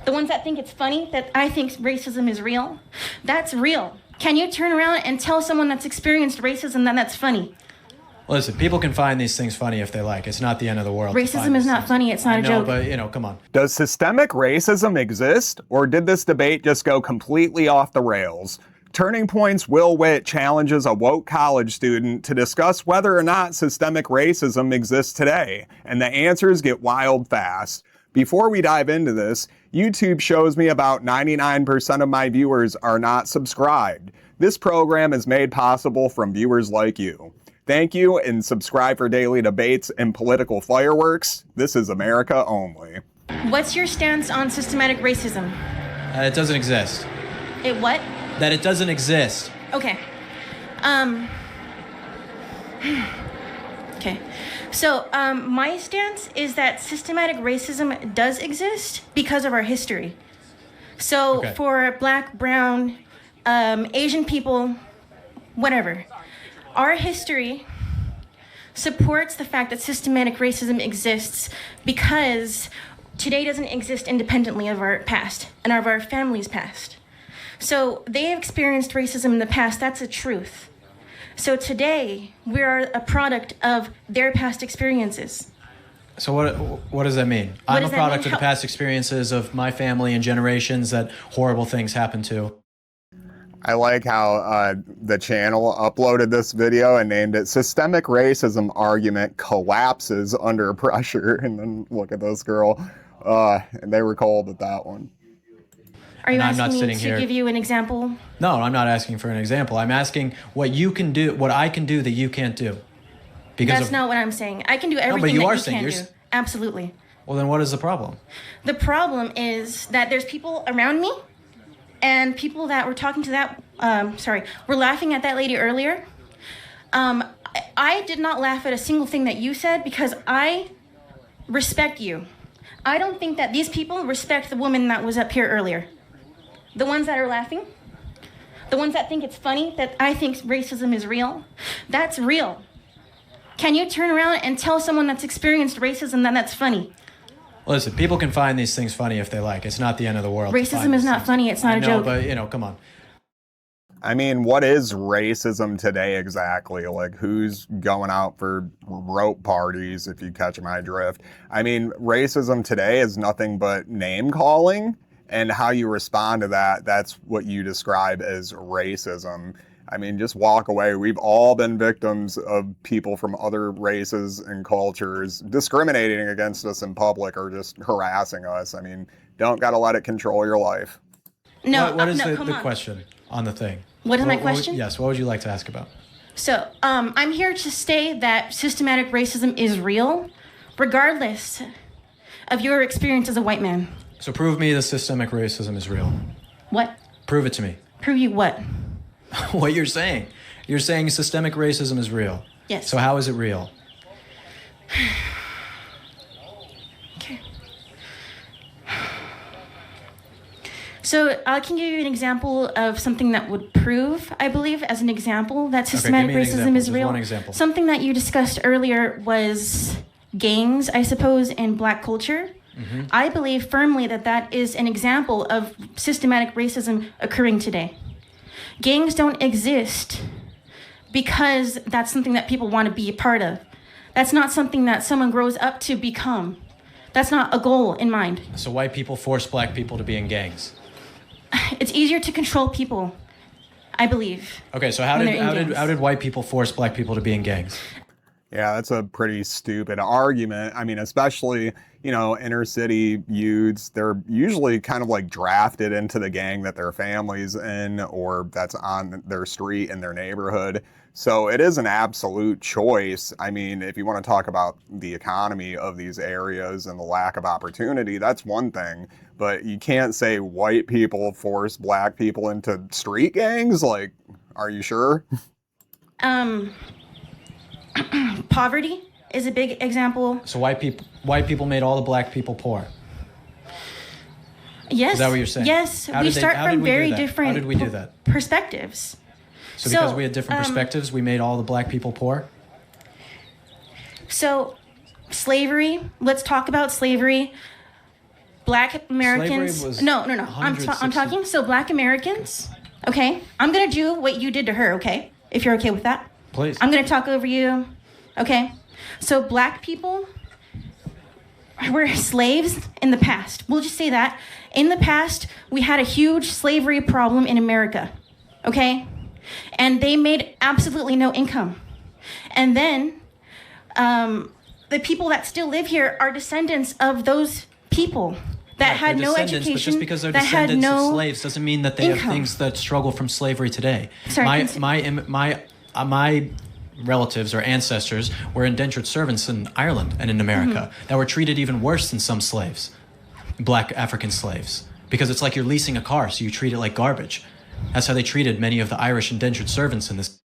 The ones that think it's funny that I think racism is real, that's real. Can you turn around and tell someone that's experienced racism that that's funny? Listen, people can find these things funny if they like. It's not the end of the world. Racism is not funny. It's not a joke. But, come on. Does systemic racism exist, or did this debate just go completely off the rails? Turning Point's Will Witt challenges a woke college student to discuss whether or not systemic racism exists today, and the answers get wild fast. Before we dive into this, YouTube shows me about 99% of my viewers are not subscribed. This program is made possible from viewers like you. Thank you, and subscribe for daily debates and political fireworks. This is America Only. What's your stance on systematic racism? It doesn't exist. It what? That it doesn't exist. Okay. Okay. So, my stance is that systematic racism does exist because of our history. So, for black, brown, Asian people, whatever, our history supports the fact that systematic racism exists because today doesn't exist independently of our past and of our family's past. So they have experienced racism in the past. That's a truth. So today we are a product of their past experiences. So what does that mean? I'm a product of the past experiences of my family and generations that horrible things happen to. I like how the channel uploaded this video and named it Systemic Racism Argument Collapses Under Pressure. And then look at this girl. And they were cold at that one. Are you asking me to give you an example? No, I'm not asking for an example. I'm asking what you can do, what I can do that you can't do. That's not what I'm saying. I can do everything that you can't do. Absolutely. Well, then what is the problem? The problem is that there's people around me and people that were talking to that, were laughing at that lady earlier. I did not laugh at a single thing that you said because I respect you. I don't think that these people respect the woman that was up here earlier. The ones that are laughing, the ones that think it's funny that I think racism is real, that's real. Can you turn around and tell someone that's experienced racism that that's funny? Listen, people can find these things funny if they like. It's not the end of the world. Racism is not funny. It's not a joke. But, come on. I mean, what is racism today exactly? Like, who's going out for rope parties, if you catch my drift? I mean, racism today is nothing but name calling, and how you respond to that, that's what you describe as racism. I mean, just walk away. We've all been victims of people from other races and cultures discriminating against us in public or just harassing us. I mean, don't gotta let it control your life. No, what is the question on the thing? What is my question? Yes, what would you like to ask about? So, I'm here to state that systematic racism is real, regardless of your experience as a white man. So prove me the systemic racism is real. What? Prove it to me. Prove you what? What you're saying. You're saying systemic racism is real. Yes. So how is it real? Okay. So I can give you an example of something that would prove, I believe, as an example, that systematic racism is real. Just one example. Something that you discussed earlier was gangs, I suppose, in black culture. Mm-hmm. I believe firmly that that is an example of systematic racism occurring today. Gangs don't exist because that's something that people want to be a part of. That's not something that someone grows up to become. That's not a goal in mind. So white people force black people to be in gangs? It's easier to control people, I believe. Okay, so how did white people force black people to be in gangs? Yeah, that's a pretty stupid argument. I mean, especially, inner city youths, they're usually kind of like drafted into the gang that their family's in or that's on their street in their neighborhood. So it is an absolute choice. I mean, if you want to talk about the economy of these areas and the lack of opportunity, that's one thing. But you can't say white people force black people into street gangs. Like, are you sure? Poverty is a big example. So white people made all the black people poor. Yes. Is that what you're saying? Yes. We start from very different How did we do that? Perspectives. So because we had different perspectives, we made all the black people poor? So slavery, let's talk about slavery. Black Americans. Slavery was No. I'm talking. So Black Americans. Okay. I'm gonna do what you did to her. Okay. If you're okay with that. Please. I'm gonna talk over you. Okay. So Black people were slaves in the past. We'll just say that. In the past, we had a huge slavery problem in America. Okay. And they made absolutely no income. And then the people that still live here are descendants of those people that had no education, but just because they're that had descendants no of slaves doesn't mean that they income. have things that struggle from slavery today. Sorry, My relatives or ancestors were indentured servants in Ireland and in America that were treated even worse than some slaves, Black African slaves, because it's like you're leasing a car, so you treat it like garbage. That's how they treated many of the Irish indentured servants in this.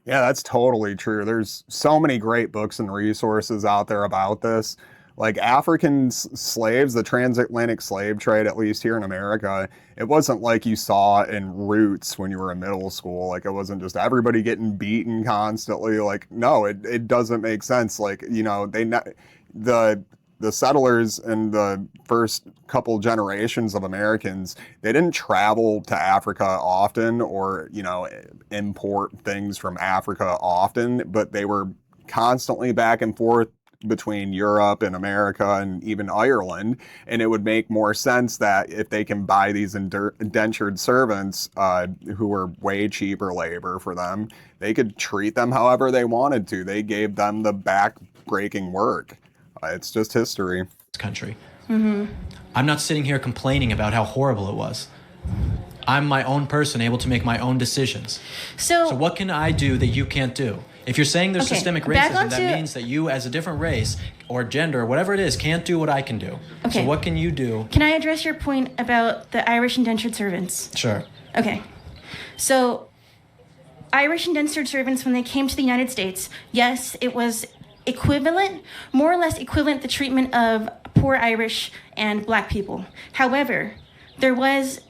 Yeah, that's totally true. There's so many great books and resources out there about this. Like African slaves, the transatlantic slave trade, at least here in America, it wasn't like you saw in Roots when you were in middle school. Like it wasn't just everybody getting beaten constantly. Like, no, it doesn't make sense. Like, you know, the settlers and the first couple generations of Americans, they didn't travel to Africa often or, you know, import things from Africa often, but they were constantly back and forth between Europe and America and even Ireland. And it would make more sense that if they can buy these indentured servants who were way cheaper labor for them, they could treat them however they wanted to. They gave them the back-breaking work. It's just history. Country. I'm not sitting here complaining about how horrible it was. I'm my own person, able to make my own decisions. So what can I do that you can't do? If you're saying there's systemic racism, that means that you as a different race or gender or whatever it is can't do what I can do. Okay. So what can you do? Can I address your point about the Irish indentured servants? Sure. Okay. So Irish indentured servants, when they came to the United States, yes, it was equivalent, more or less equivalent, the treatment of poor Irish and Black people. However, there was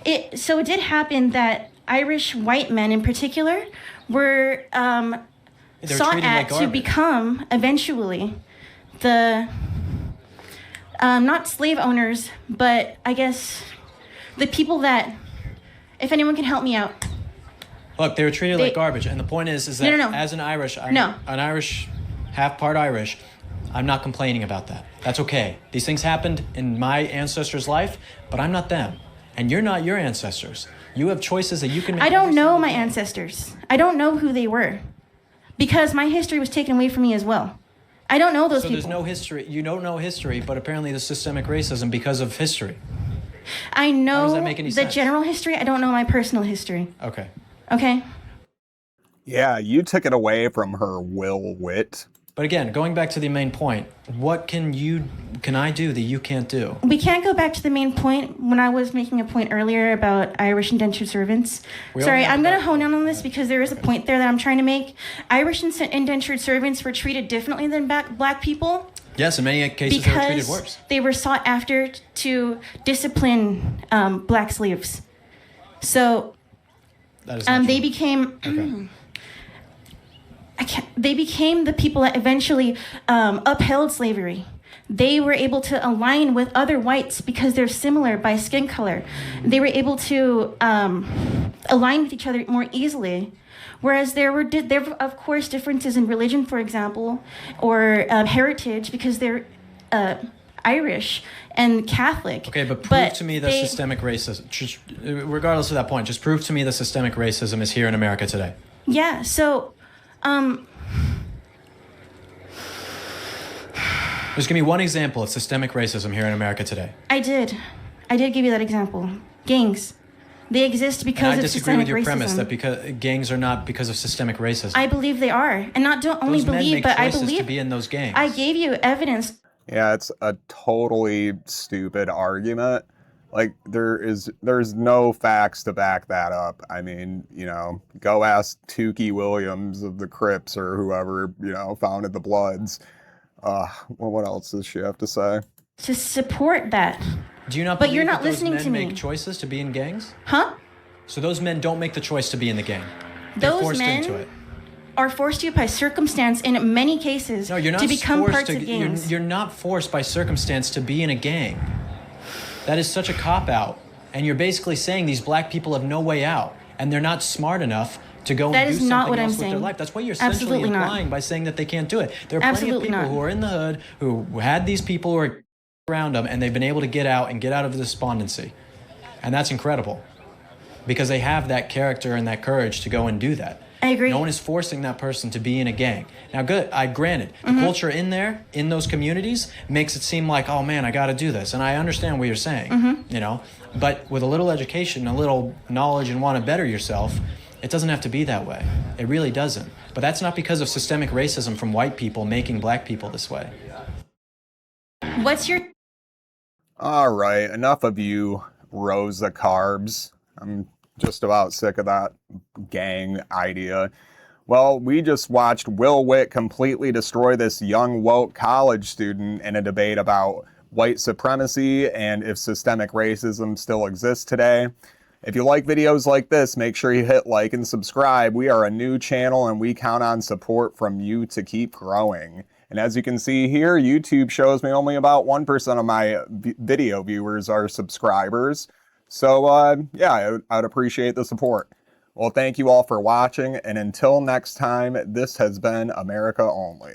it did happen that Irish white men in particular were sought at to become eventually the not slave owners, but I guess the people that, if anyone can help me out. Look, they were treated like garbage, and the point is that as an Irish, an Irish, half part Irish, I'm not complaining about that. That's okay. These things happened in my ancestors' life, but I'm not them, and you're not your ancestors. You have choices that you can make. I don't know my ancestors. I don't know who they were, because my history was taken away from me as well. I don't know those people. So there's no history. You don't know history, but apparently there's systemic racism because of history. I know How does that make any sense? general history. I don't know my personal history. Okay. Okay. Yeah, you took it away from her, Will Witt. But again, going back to the main point, what can I do that you can't do? We can't go back to the main point when I was making a point earlier about Irish indentured servants. Sorry, I'm going to hone in on this because there is a point there that I'm trying to make. Irish indentured servants were treated differently than Black people. Yes, in many cases they were treated worse. Because they were sought after to discipline Black slaves. So they became... Okay. They became the people that eventually upheld slavery. They were able to align with other whites because they're similar by skin color. They were able to align with each other more easily. Whereas there were of course differences in religion, for example, or heritage, because they're Irish and Catholic. Okay, but prove to me that systemic racism, regardless of that point, just prove to me that systemic racism is here in America today. Yeah, so... Just give me one example of systemic racism here in America today. I did give you that example. Gangs. They exist because of systemic racism. I disagree with your premise that because gangs are not because of systemic racism. I believe they are. And not only believe, but I believe to be in those gangs. I gave you evidence. Yeah, it's a totally stupid argument. Like, there's no facts to back that up. I mean, you know, go ask Tukey Williams of the Crips or whoever, you know, founded the Bloods. Well, what else does she have to say? To support that. Do you not but believe you're not that listening those men to me. make choices to be in gangs? Huh? So those men don't make the choice to be in the gang. They're forced into it. are forced to by circumstance in many cases No, you're not to become forced parts to, of gangs. you're not forced by circumstance to be in a gang. That is such a cop-out. And you're basically saying these black people have no way out, and they're not smart enough to go and do something else with their life. That's what you're essentially implying by saying that they can't do it. There are plenty of people who are in the hood who had these people who are around them, and they've been able to get out and get out of despondency. And that's incredible because they have that character and that courage to go and do that. I agree. No one is forcing that person to be in a gang. Now, granted, the culture in there, in those communities, makes it seem like, oh man, I got to do this. And I understand what you're saying, you know, but with a little education, a little knowledge, and want to better yourself, it doesn't have to be that way. It really doesn't. But that's not because of systemic racism from white people making black people this way. What's your... All right, enough of you, Rosa Carbs. I'm just about sick of that gang idea. Well, we just watched Will Witt completely destroy this young woke college student in a debate about white supremacy and if systemic racism still exists today. If you like videos like this, make sure you hit like and subscribe. We are a new channel and we count on support from you to keep growing. And as you can see here, YouTube shows me only about 1% of my video viewers are subscribers. So yeah, I'd appreciate the support. Well, thank you all for watching, and until next time, this has been America Only.